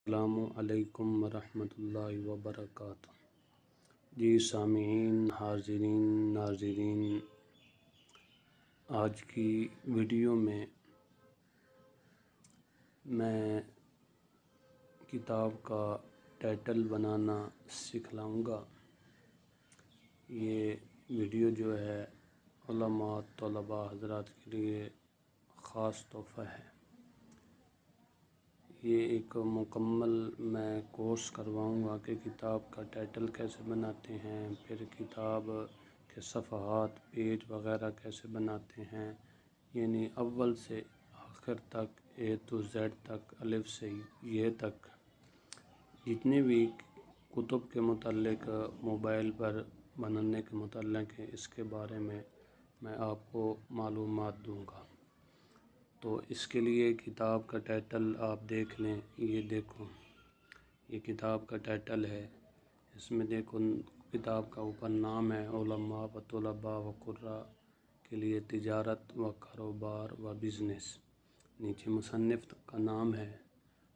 السلام علیکم ورحمۃ اللہ وبرکاتہ۔ جی سامعین، حاضرین، ناظرین، آج کی ویڈیو میں میں کتاب کا ٹائٹل بنانا سکھلاؤں گا۔ یہ ویڈیو جو ہے علماء طلباء حضرات کے لیے خاص تحفہ ہے۔ یہ ایک مکمل میں کورس کرواؤں گا کہ کتاب کا ٹائٹل کیسے بناتے ہیں، پھر کتاب کے صفحات، پیج وغیرہ کیسے بناتے ہیں، یعنی اول سے آخر تک A to Z تک، الف سے یہ تک جتنے بھی کتب کے متعلق موبائل پر بنانے کے متعلق ہے، اس کے بارے میں آپ کو معلومات دوں گا۔ تو اس کے لیے کتاب کا ٹائٹل آپ دیکھ لیں، یہ دیکھو، یہ کتاب کا ٹائٹل ہے۔ اس میں دیکھو کتاب کا اوپر نام ہے علماء و طلباء و قراء کے لیے تجارت و کاروبار و بزنس، نیچے مصنف کا نام ہے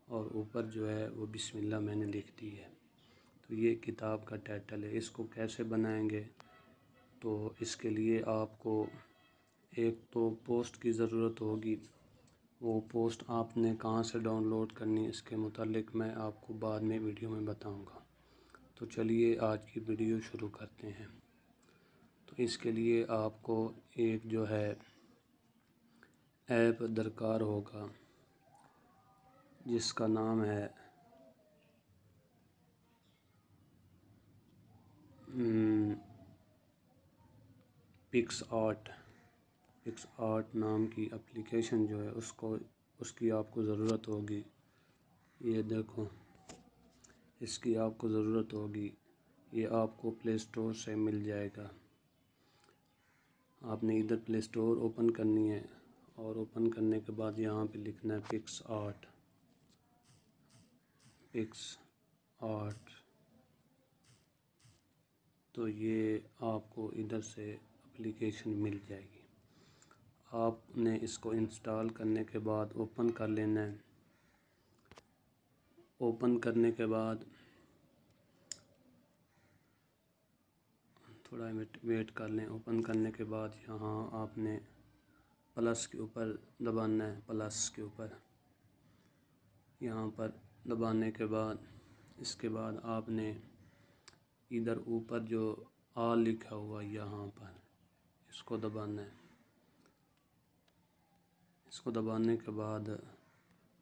اور اوپر جو ہے وہ بسم اللہ میں نے لکھ دی ہے۔ تو یہ کتاب کا ٹائٹل ہے۔ اس کو کیسے بنائیں گے؟ تو اس کے لیے آپ کو ایک تو پوسٹ کی ضرورت ہوگی۔ وہ پوسٹ آپ نے کہاں سے ڈاؤن لوڈ کرنی ہے، اس کے متعلق میں آپ کو بعد میں ویڈیو میں بتاؤں گا۔ تو چلیے آج کی ویڈیو شروع کرتے ہیں۔ تو اس کے لیے آپ کو ایک جو ہے ایپ درکار ہوگا جس کا نام ہے پکس آرٹ نام کی اپلیکیشن جو ہے اس کی آپ کو ضرورت ہوگی۔ یہ دیکھو، اس کی آپ کو ضرورت ہوگی۔ یہ آپ کو پلے اسٹور سے مل جائے گا۔ آپ نے ادھر پلے اسٹور اوپن کرنی ہے اور اوپن کرنے کے بعد یہاں پہ لکھنا ہے پکس آرٹ۔ تو یہ آپ کو ادھر سے اپلیکیشن مل جائے گی۔ آپ نے اس کو انسٹال کرنے کے بعد اوپن کر لینا ہے۔ اوپن کرنے کے بعد تھوڑا ویٹ کر لیں۔ اوپن کرنے کے بعد یہاں آپ نے پلس کے اوپر دبانا ہے، پلس کے اوپر یہاں پر دبانے کے بعد اس کے بعد آپ نے ادھر اوپر جو آل لکھا ہوا یہاں پر اس کو دبانا ہے۔ اس کو دبانے کے بعد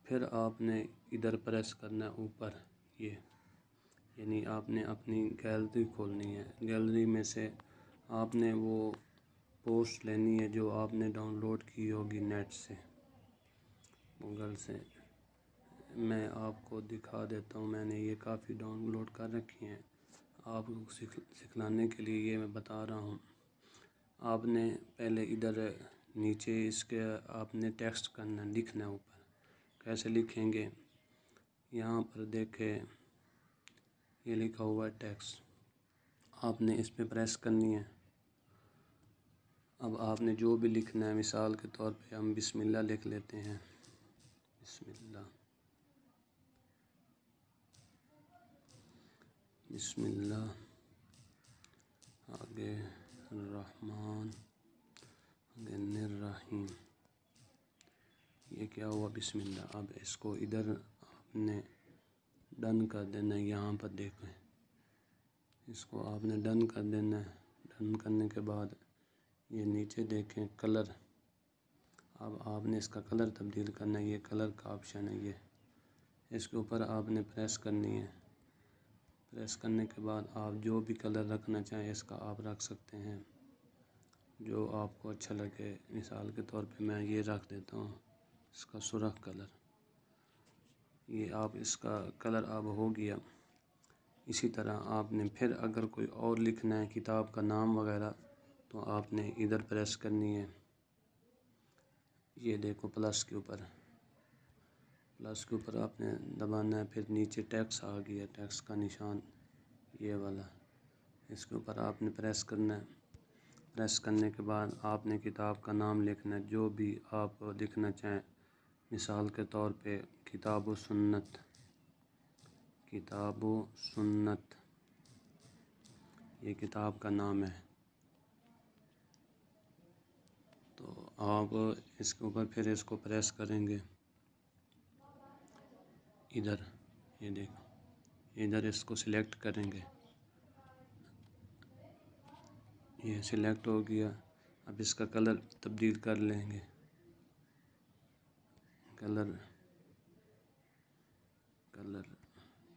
پھر آپ نے ادھر پریس کرنا ہے اوپر، یعنی آپ نے اپنی گیلری کھولنی ہے۔ گیلری میں سے آپ نے وہ پوسٹ لینی ہے جو آپ نے ڈاؤن لوڈ کی ہوگی نیٹ سے، گوگل سے۔ میں آپ کو دکھا دیتا ہوں، میں نے یہ کافی ڈاؤن لوڈ کر رکھی ہیں۔ آپ کو سکھلانے کے لیے یہ میں بتا رہا ہوں۔ آپ نے پہلے ادھر نیچے اس کے آپ نے ٹیکسٹ کرنا، لکھنا ہے اوپر۔ کیسے لکھیں گے؟ یہاں پر دیکھیں یہ لکھا ہوا ہے ٹیکسٹ، آپ نے اس پہ پریس کرنی ہے۔ اب آپ نے جو بھی لکھنا ہے، مثال کے طور پہ ہم بسم اللہ لکھ لیتے ہیں، بسم اللہ آگے الرحمن آگے الرحیم، یہ کیا ہوا بسم اللہ۔ اب اس کو ادھر آپ نے ڈن کر دینا ہے۔ یہاں پر دیکھیں، اس کو آپ نے ڈن کر دینا ہے۔ ڈن کرنے کے بعد یہ نیچے دیکھیں کلر، اب آپ نے اس کا کلر تبدیل کرنا ہے۔ یہ کلر کا آپشن ہے، یہ اس کے اوپر آپ نے پریس کرنی ہے۔ پریس کرنے کے بعد آپ جو بھی کلر رکھنا چاہیں اس کا آپ رکھ سکتے ہیں، جو آپ کو اچھا لگے۔ مثال کے طور پہ میں یہ رکھ دیتا ہوں، اس کا سرخ کلر۔ یہ آپ اس کا کلر اب ہو گیا۔ اسی طرح آپ نے پھر اگر کوئی اور لکھنا ہے، کتاب کا نام وغیرہ، تو آپ نے ادھر پریس کرنی ہے۔ یہ دیکھو پلس کے اوپر آپ نے دبانا ہے۔ پھر نیچے ٹیکسٹ آ گیا، ٹیکسٹ کا نشان یہ والا، اس کے اوپر آپ نے پریس کرنا ہے۔ پریس کرنے کے بعد آپ نے کتاب کا نام لکھنا ہے، جو بھی آپ لکھنا چاہیں۔ مثال کے طور پہ کتاب و سنت، کتاب و سنت، یہ کتاب کا نام ہے۔ تو آپ اس کے اوپر پھر اس کو پریس کریں گے ادھر، یہ دیکھو ادھر اس کو سلیکٹ کریں گے، یہ سلیکٹ ہو گیا۔ اب اس کا کلر تبدیل کر لیں گے، کلر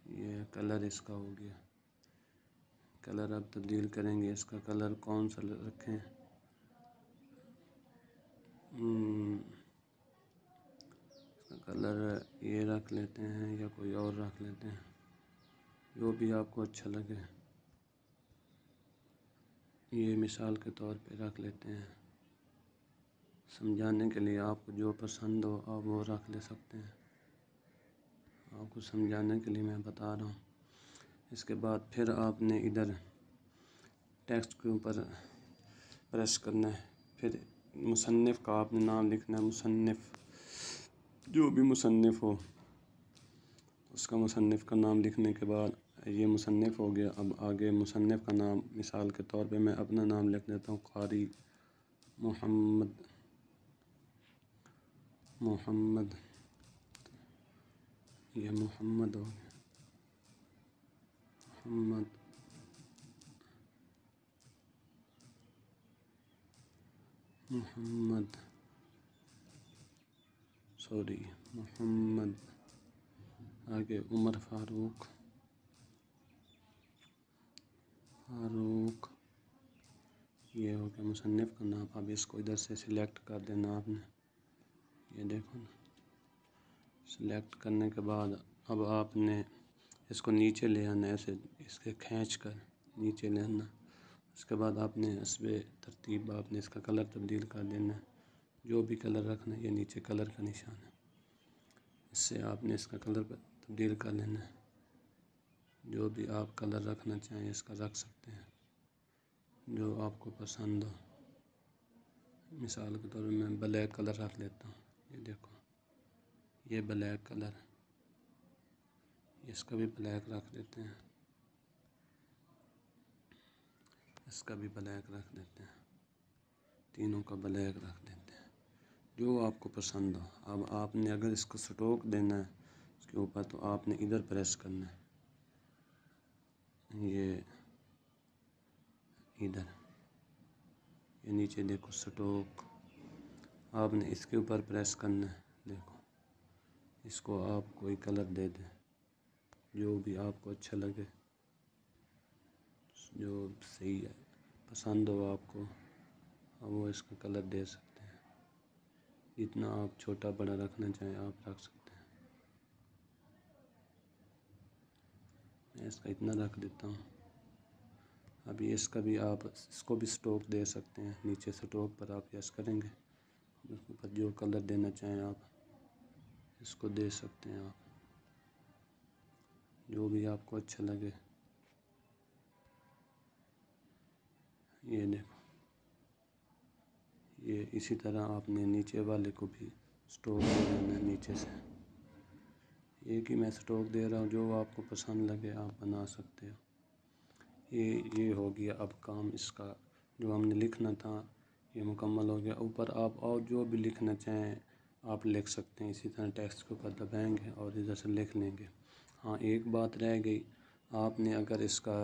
یہ کلر اس کا ہو گیا، کلر اب تبدیل کریں گے۔ اس کا کلر کون سا رکھیں؟ اس کا کلر یہ رکھ لیتے ہیں یا کوئی اور رکھ لیتے ہیں، جو بھی آپ کو اچھا لگے۔ یہ مثال کے طور پہ رکھ لیتے ہیں، سمجھانے کے لیے آپ کو جو پسند ہو آپ وہ رکھ لے سکتے ہیں، آپ کو سمجھانے کے لیے میں بتا رہا ہوں۔ اس کے بعد پھر آپ نے ادھر ٹیکسٹ کے اوپر پریس کرنا ہے، پھر مصنف کا آپ نے نام لکھنا ہے، مصنف جو بھی مصنف ہو اس کا مصنف کا نام لکھنے کے بعد یہ مصنف ہو گیا۔ اب آگے مصنف کا نام، مثال کے طور پہ میں اپنا نام لکھ دیتا ہوں، قاری محمد، یہ محمد ہو گیا، محمد آگے عمر فاروق، یہ ہو گیا مصنف کا نام۔ اب اس کو ادھر سے سلیکٹ کر دینا آپ نے، یہ دیکھو نا، سلیکٹ کرنے کے بعد اب آپ نے اس کو نیچے لے آنا ہے، ایسے اس کے کھینچ کر نیچے لے آنا۔ اس کے بعد آپ نے اس پہ ترتیب آپ نے اس کا کلر تبدیل کر دینا ہے، جو بھی کلر رکھنا ہے، یہ نیچے کلر کا نشان ہے، اس سے آپ نے اس کا کلر تبدیل کر لینا ہے۔ جو بھی آپ کلر رکھنا چاہیں اس کا رکھ سکتے ہیں، جو آپ کو پسند ہو۔ مثال کے طور پر میں بلیک کلر رکھ لیتا ہوں، یہ دیکھو یہ بلیک کلر، اس کا بھی بلیک رکھ دیتے ہیں، اس کا بھی بلیک رکھ دیتے ہیں، تینوں کا بلیک رکھ دیتے ہیں، جو آپ کو پسند ہو۔ اب آپ نے اگر اس کو سٹروک دینا ہے اس کے اوپر تو آپ نے ادھر پریس کرنا ہے، یہ ادھر، یہ نیچے دیکھو سٹروک، آپ نے اس کے اوپر پریس کرنا ہے، دیکھو اس کو آپ کوئی کلر دے دیں، جو بھی آپ کو اچھا لگے، جو صحیح ہے پسند ہو آپ کو، وہ اس کا کلر دے سکتے ہیں۔ جتنا آپ چھوٹا بڑا رکھنا چاہیں آپ رکھ سکتے ہیں، میں اس کا اتنا رکھ دیتا ہوں۔ ابھی اس کا بھی آپ اس کو بھی سٹروک دے سکتے ہیں، نیچے سٹروک پر آپ یس کریں گے، اس کے اوپر جو کلر دینا چاہیں آپ اس کو دے سکتے ہیں، آپ جو بھی آپ کو اچھا لگے۔ یہ دیکھو، یہ اسی طرح آپ نے نیچے والے کو بھی سٹروک دے دینا ہے نیچے سے، ایک ہی میں سٹروک دے رہا ہوں، جو آپ کو پسند لگے آپ بنا سکتے ہو۔ یہ ہو گیا اب کام اس کا، جو ہم نے لکھنا تھا یہ مکمل ہو گیا۔ اوپر آپ اور جو بھی لکھنا چاہیں آپ لکھ سکتے ہیں، اسی طرح ٹیکسٹ کے اوپر دبائیں گے اور ادھر سے لکھ لیں گے۔ ہاں ایک بات رہ گئی، آپ نے اگر اس کا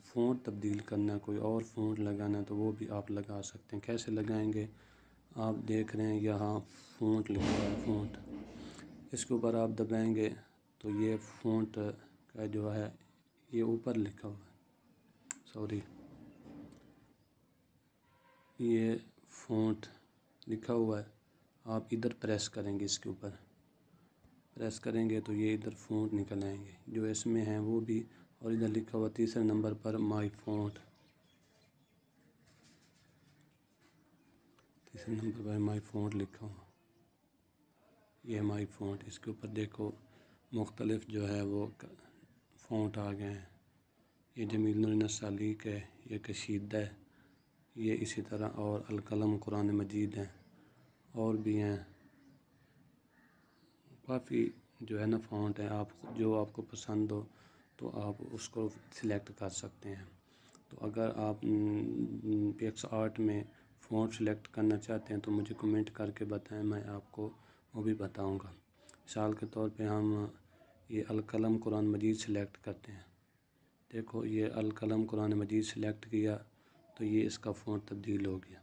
فونٹ تبدیل کرنا ہے، کوئی اور فونٹ لگانا ہے تو وہ بھی آپ لگا سکتے ہیں۔ کیسے لگائیں گے؟ آپ دیکھ رہے ہیں یہاں فونٹ لکھا ہے، فونٹ، اس کے اوپر آپ دبائیں گے تو یہ فونٹ کا جو ہے یہ اوپر لکھا ہوا ہے، یہ فونٹ لکھا ہوا ہے، آپ ادھر پریس کریں گے، اس کے اوپر پریس کریں گے تو یہ ادھر فونٹ نکل آئیں گے جو اس میں ہیں وہ بھی، اور ادھر لکھا ہوا تیسرے نمبر پر مائی فونٹ، تیسرے نمبر پر مائی فونٹ لکھا ہوا، یہ مائی فونٹ، اس کے اوپر دیکھو مختلف جو ہے وہ فونٹ آ گئے ہیں، یہ جمیل نور سالیک ہے، یہ کشیدہ ہے، یہ اسی طرح اور القلم قرآن مجید ہیں، اور بھی ہیں کافی جو ہے نا فونٹ ہیں، آپ جو آپ کو پسند ہو تو آپ اس کو سلیکٹ کر سکتے ہیں۔ تو اگر آپ پکس آرٹ میں فونٹ سلیکٹ کرنا چاہتے ہیں تو مجھے کمنٹ کر کے بتائیں، میں آپ کو وہ بھی بتاؤں گا۔ مثال کے طور پہ ہم یہ القلم قرآن مجید سلیکٹ کرتے ہیں، دیکھو یہ القلم قرآن مجید سلیکٹ کیا تو یہ اس کا فونٹ تبدیل ہو گیا،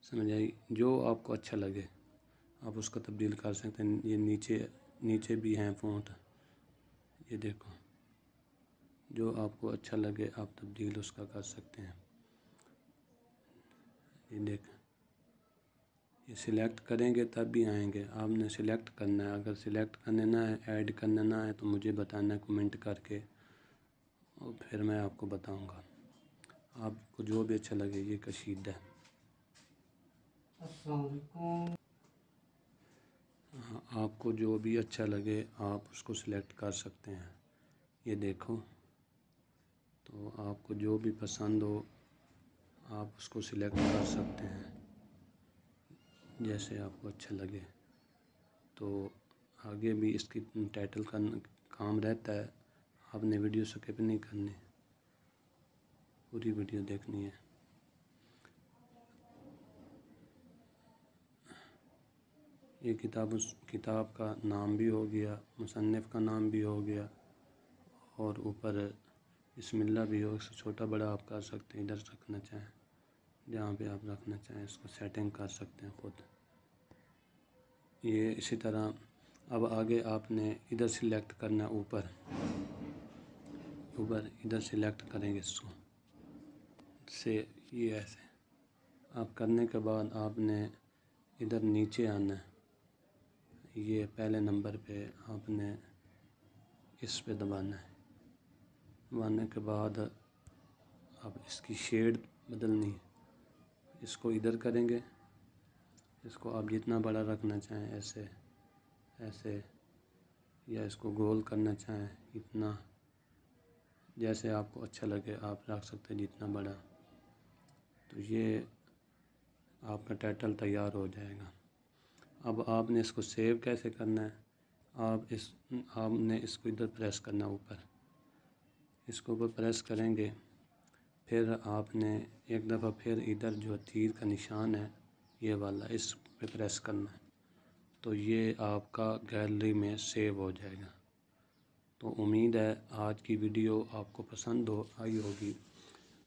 سمجھ آئی؟ جو آپ کو اچھا لگے آپ اس کو تبدیل کر سکتے ہیں۔ یہ نیچے بھی ہیں فونٹ، یہ دیکھو جو آپ کو اچھا لگے آپ تبدیل اس کا کر سکتے ہیں۔ یہ دیکھیں، یہ سلیکٹ کریں گے تب بھی آئیں گے، آپ نے سلیکٹ کرنا ہے۔ اگر سلیکٹ کرنے نہ ہے، ایڈ کرنا نہ ہے تو مجھے بتانا ہے کمنٹ کر کے، اور پھر میں آپ کو بتاؤں گا۔ آپ کو جو بھی اچھا لگے، یہ کشیدہ ہے۔ السلام علیکم۔ آپ کو جو بھی اچھا لگے آپ اس کو سلیکٹ کر سکتے ہیں، یہ دیکھو۔ تو آپ کو جو بھی پسند ہو آپ اس کو سلیکٹ کر سکتے ہیں جیسے آپ کو اچھا لگے۔ تو آگے بھی اس کی ٹائٹل کا کام رہتا ہے، آپ نے ویڈیو سکپ نہیں کرنی، پوری ویڈیو دیکھنی ہے۔ یہ کتاب کا نام بھی ہو گیا، مصنف کا نام بھی ہو گیا، اور اوپر بسم اللہ بھی ہو، چھوٹا بڑا آپ کر سکتے ہیں، ادھر رکھنا چاہیں جہاں پہ آپ رکھنا چاہیں اس کو سیٹنگ کر سکتے ہیں خود۔ یہ اسی طرح اب آگے آپ نے ادھر سلیکٹ کرنا ہے، اوپر ادھر سلیکٹ کریں گے اس کو سے، یہ ایسے آپ کرنے کے بعد آپ نے ادھر نیچے آنا ہے، یہ پہلے نمبر پہ آپ نے اس پہ دبانا ہے، دبانے کے بعد اب اس کی شیڈ بدلنی ہے، اس کو ادھر کریں گے، اس کو آپ جتنا بڑا رکھنا چاہیں ایسے یا اس کو گول کرنا چاہیں اتنا، جیسے آپ کو اچھا لگے آپ رکھ سکتے ہیں جتنا بڑا۔ تو یہ آپ کا ٹائٹل تیار ہو جائے گا۔ اب آپ نے اس کو سیو کیسے کرنا ہے، آپ نے اس کو ادھر پریس کرنا ہے، اوپر اس کو اوپر پریس کریں گے، پھر آپ نے ایک دفعہ پھر ادھر جو تیر کا نشان ہے یہ والا، اس پہ پریس کرنا ہے، تو یہ آپ کا گیلری میں سیو ہو جائے گا۔ تو امید ہے آج کی ویڈیو آپ کو پسند آئی ہوگی۔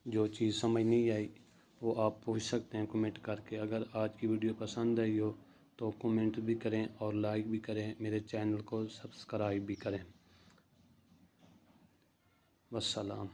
جو چیز سمجھ نہیں آئی وہ آپ پوچھ سکتے ہیں کمنٹ کر کے۔ اگر آج کی ویڈیو پسند آئی ہو تو کمنٹ بھی کریں اور لائک بھی کریں، میرے چینل کو سبسکرائب بھی کریں۔ والسلام۔